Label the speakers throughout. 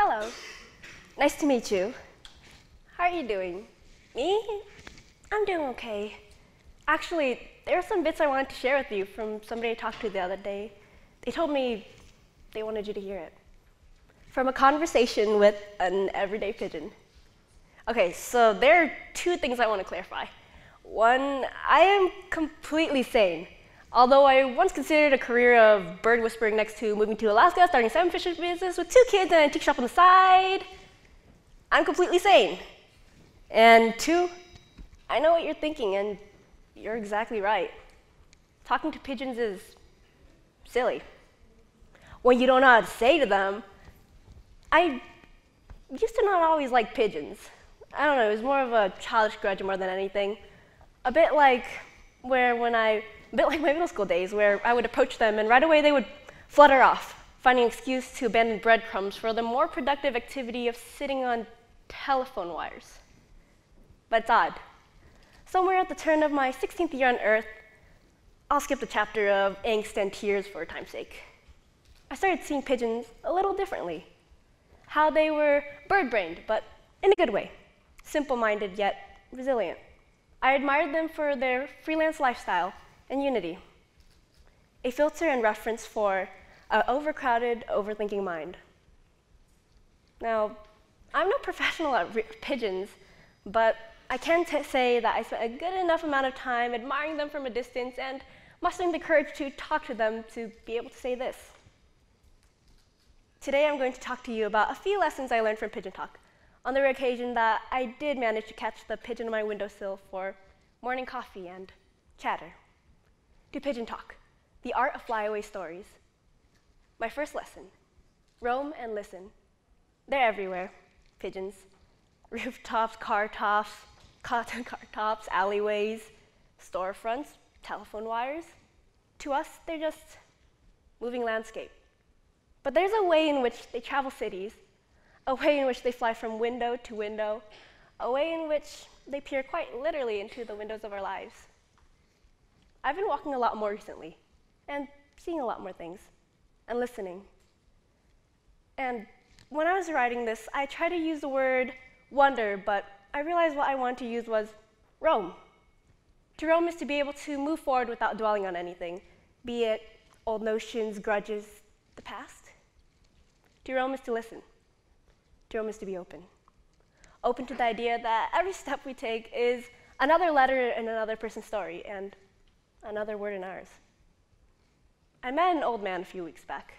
Speaker 1: Hello. Nice to meet you. How are you doing? Me? I'm doing okay. Actually, there are some bits I wanted to share with you from somebody I talked to the other day. They told me they wanted you to hear it. From a conversation with an everyday pigeon. Okay, so there are two things I want to clarify. One, I am completely sane. Although I once considered a career of bird whispering next to moving to Alaska, starting a salmon fishing business with 2 kids and an antique shop on the side, I'm completely sane. And two, I know what you're thinking, and you're exactly right. Talking to pigeons is silly. When you don't know how to say to them, I used to not always like pigeons. I don't know, it was more of a childish grudge more than anything. A bit like my middle school days, where I would approach them and right away they would flutter off, finding an excuse to abandon breadcrumbs for the more productive activity of sitting on telephone wires. But it's odd. Somewhere at the turn of my 16th year on Earth, I'll skip the chapter of angst and tears for time's sake. I started seeing pigeons a little differently. How they were bird-brained, but in a good way. Simple-minded yet resilient. I admired them for their freelance lifestyle and unity. A filter and reference for an overcrowded, overthinking mind. Now, I'm no professional at pigeons, but I can say that I spent a good enough amount of time admiring them from a distance and mustering the courage to talk to them to be able to say this. Today I'm going to talk to you about a few lessons I learned from Pigeon Talk, on the rare occasion that I did manage to catch the pigeon on my windowsill for morning coffee and chatter. To Pigeon Talk, the art of flyaway stories. My first lesson, roam and listen. They're everywhere, pigeons. Rooftops, car tops, alleyways, storefronts, telephone wires. To us, they're just moving landscape. But there's a way in which they travel cities, a way in which they fly from window to window, a way in which they peer quite literally into the windows of our lives. I've been walking a lot more recently, and seeing a lot more things, and listening. And when I was writing this, I tried to use the word wonder, but I realized what I wanted to use was roam. To roam is to be able to move forward without dwelling on anything, be it old notions, grudges, the past. To roam is to listen. To roam is to be open. Open to the idea that every step we take is another letter in another person's story and another word in ours. I met an old man a few weeks back.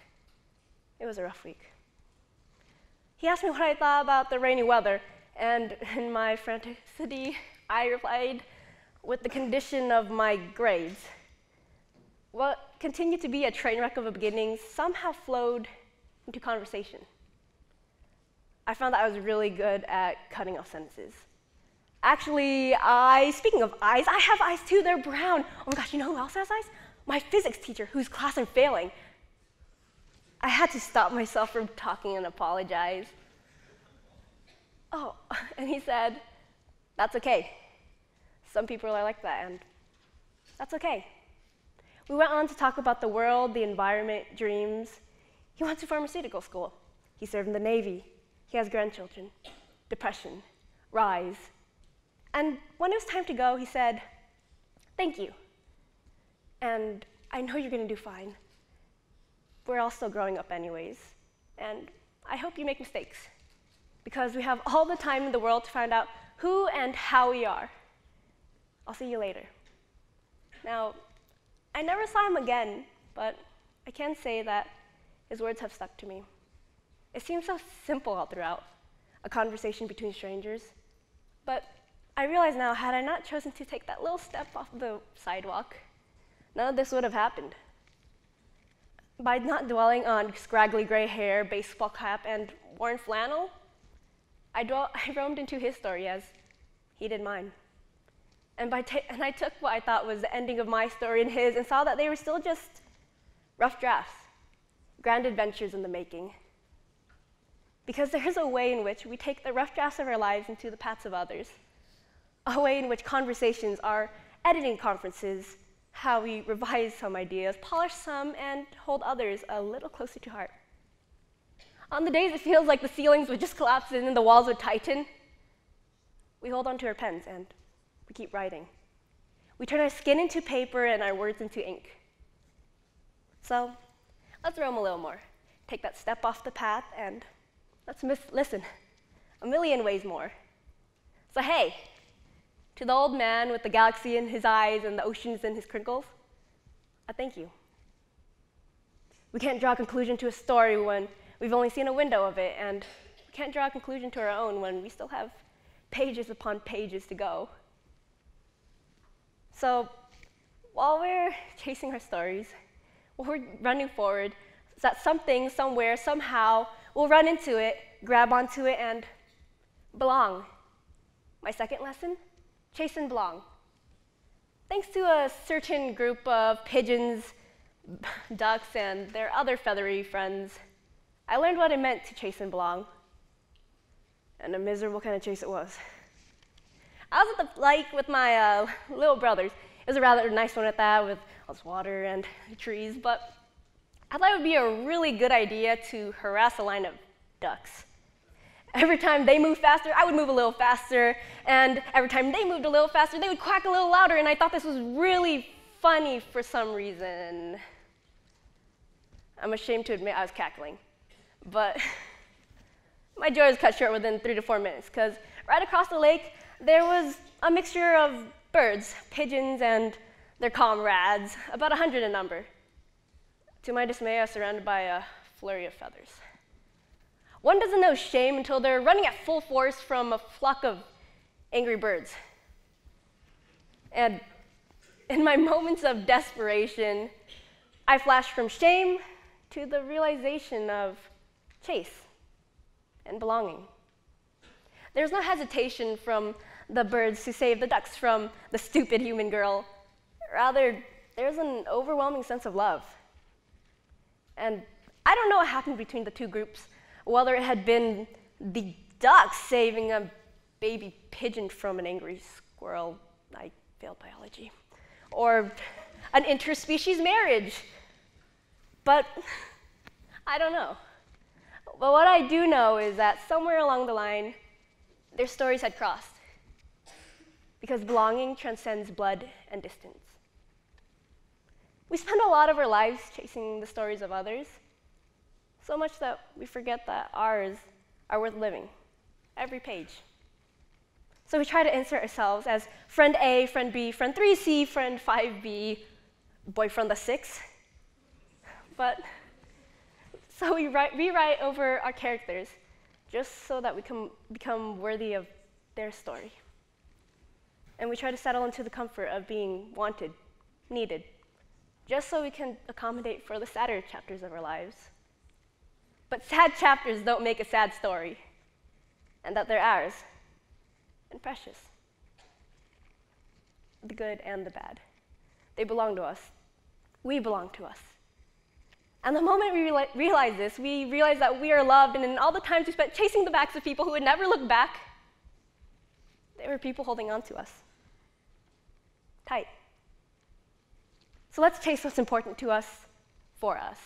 Speaker 1: It was a rough week. He asked me what I thought about the rainy weather, and in my franticity, I replied with the condition of my grades. What continued to be a train wreck of a beginning somehow flowed into conversation. I found that I was really good at cutting off sentences. Actually, speaking of eyes, I have eyes too, they're brown. Oh my gosh, you know who else has eyes? My physics teacher, whose class I'm failing. I had to stop myself from talking and apologize. Oh, and he said, that's okay. Some people are like that, and that's okay. We went on to talk about the world, the environment, dreams. He went to pharmaceutical school. He served in the Navy. He has grandchildren. Depression, rise. And when it was time to go, he said, thank you. And I know you're going to do fine. We're all still growing up anyways. And I hope you make mistakes, because we have all the time in the world to find out who and how we are. I'll see you later. Now, I never saw him again, but I can say that his words have stuck to me. It seems so simple all throughout, a conversation between strangers. But I realize now, had I not chosen to take that little step off the sidewalk, none of this would have happened. By not dwelling on scraggly gray hair, baseball cap, and worn flannel, I roamed into his story as he did mine. And I took what I thought was the ending of my story and his and saw that they were still just rough drafts, grand adventures in the making. Because there is a way in which we take the rough drafts of our lives into the paths of others, a way in which conversations are editing conferences, how we revise some ideas, polish some, and hold others a little closer to heart. On the days it feels like the ceilings would just collapse in and the walls would tighten, we hold on to our pens and we keep writing. We turn our skin into paper and our words into ink. So let's roam a little more. Take that step off the path and let's listen a million ways more. So hey, to the old man with the galaxy in his eyes and the oceans in his crinkles, I thank you. We can't draw a conclusion to a story when we've only seen a window of it, and we can't draw a conclusion to our own when we still have pages upon pages to go. So while we're chasing our stories, while we're running forward, so that something, somewhere, somehow, we'll run into it, grab onto it, and belong. My second lesson, chase and belong. Thanks to a certain group of pigeons, ducks, and their other feathery friends, I learned what it meant to chase and belong. And a miserable kind of chase it was. I was at the lake with my little brothers. It was a rather nice one at that, with all this water and trees, but I thought it would be a really good idea to harass a line of ducks. Every time they moved faster, I would move a little faster, and every time they moved a little faster, they would quack a little louder, and I thought this was really funny for some reason. I'm ashamed to admit I was cackling, but my joy was cut short within 3 to 4 minutes, because right across the lake, there was a mixture of birds, pigeons, and their comrades, about 100 in number. To my dismay, I was surrounded by a flurry of feathers. One doesn't know shame until they're running at full force from a flock of angry birds. And in my moments of desperation, I flashed from shame to the realization of chase and belonging. There's no hesitation from the birds to save the ducks from the stupid human girl. Rather, there's an overwhelming sense of love. And I don't know what happened between the two groups, whether it had been the ducks saving a baby pigeon from an angry squirrel, I failed biology, or an interspecies marriage. But I don't know. But what I do know is that somewhere along the line, their stories had crossed, because belonging transcends blood and distance. We spend a lot of our lives chasing the stories of others, so much that we forget that ours are worth living, every page. So we try to insert ourselves as friend A, friend B, friend 3C, friend 5B, boyfriend the 6. But so we rewrite over our characters just so that we can become worthy of their story. And we try to settle into the comfort of being wanted, needed, just so we can accommodate for the sadder chapters of our lives. But sad chapters don't make a sad story, and that they're ours, and precious. The good and the bad. They belong to us. We belong to us. And the moment we realize this, we realize that we are loved, and in all the times we spent chasing the backs of people who would never look back, they were people holding on to us tight. So let's chase what's important to us for us.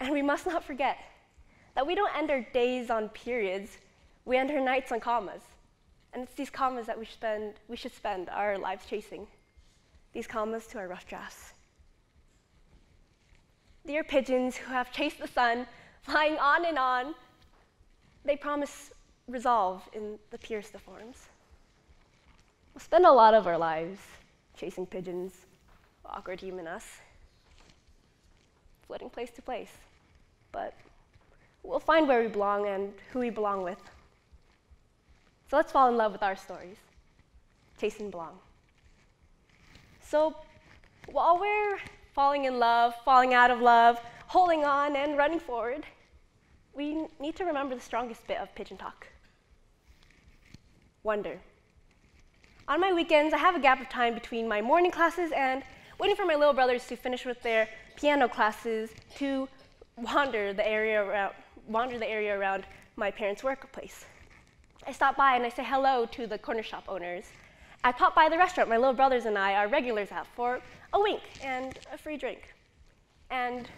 Speaker 1: And we must not forget that we don't end our days on periods, we end our nights on commas. And it's these commas that we should spend our lives chasing, these commas to our rough drafts. Dear pigeons who have chased the sun, flying on and on, they promise resolve in the purest of forms. We'll spend a lot of our lives chasing pigeons, awkward human us, flitting place to place. But we'll find where we belong and who we belong with. So let's fall in love with our stories. Chase and belong. So while we're falling in love, falling out of love, holding on and running forward, we need to remember the strongest bit of pigeon talk. Wonder. On my weekends, I have a gap of time between my morning classes and waiting for my little brothers to finish with their piano classes to wander the area around my parents' workplace. I stop by and I say hello to the corner shop owners. I pop by the restaurant my little brothers and I are regulars at for a wink and a free drink. And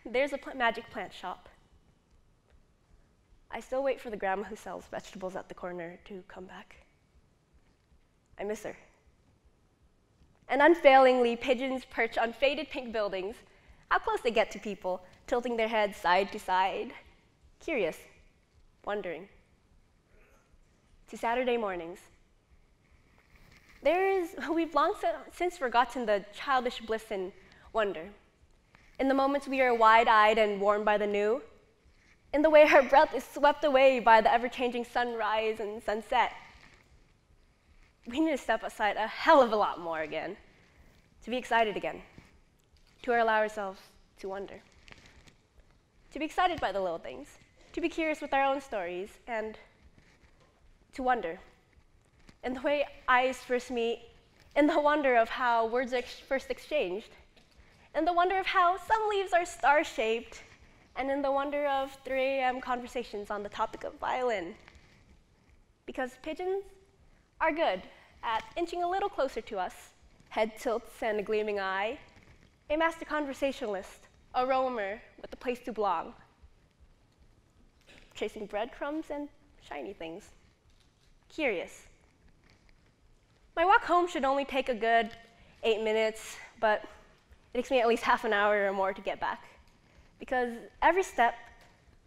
Speaker 1: there's a magic plant shop. I still wait for the grandma who sells vegetables at the corner to come back. I miss her. And unfailingly, pigeons perch on faded pink buildings. How close they get to people, tilting their heads side to side, curious, wondering. To Saturday mornings. We've long since forgotten the childish bliss and wonder. In the moments we are wide-eyed and warmed by the new, in the way our breath is swept away by the ever-changing sunrise and sunset. We need to step aside a hell of a lot more again, to be excited again, to allow ourselves to wonder, to be excited by the little things, to be curious with our own stories, and to wonder. In the way eyes first meet, in the wonder of how words are first exchanged, in the wonder of how some leaves are star-shaped, and in the wonder of 3 a.m. conversations on the topic of violin. Because pigeons are good at inching a little closer to us, head tilts and a gleaming eye, a master conversationalist, a roamer with a place to belong, chasing breadcrumbs and shiny things, curious. My walk home should only take a good 8 minutes, but it takes me at least half an hour or more to get back. Because every step,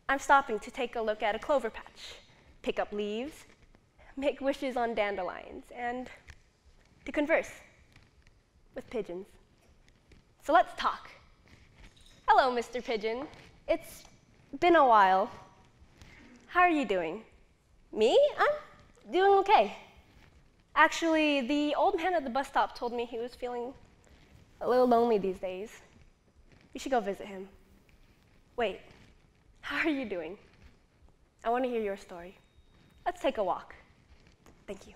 Speaker 1: I'm stopping to take a look at a clover patch, pick up leaves, make wishes on dandelions, and to converse with pigeons. So let's talk. Hello, Mr. Pigeon. It's been a while. How are you doing? Me? I'm doing okay. Actually, the old man at the bus stop told me he was feeling a little lonely these days. We should go visit him. Wait, how are you doing? I want to hear your story. Let's take a walk. Thank you.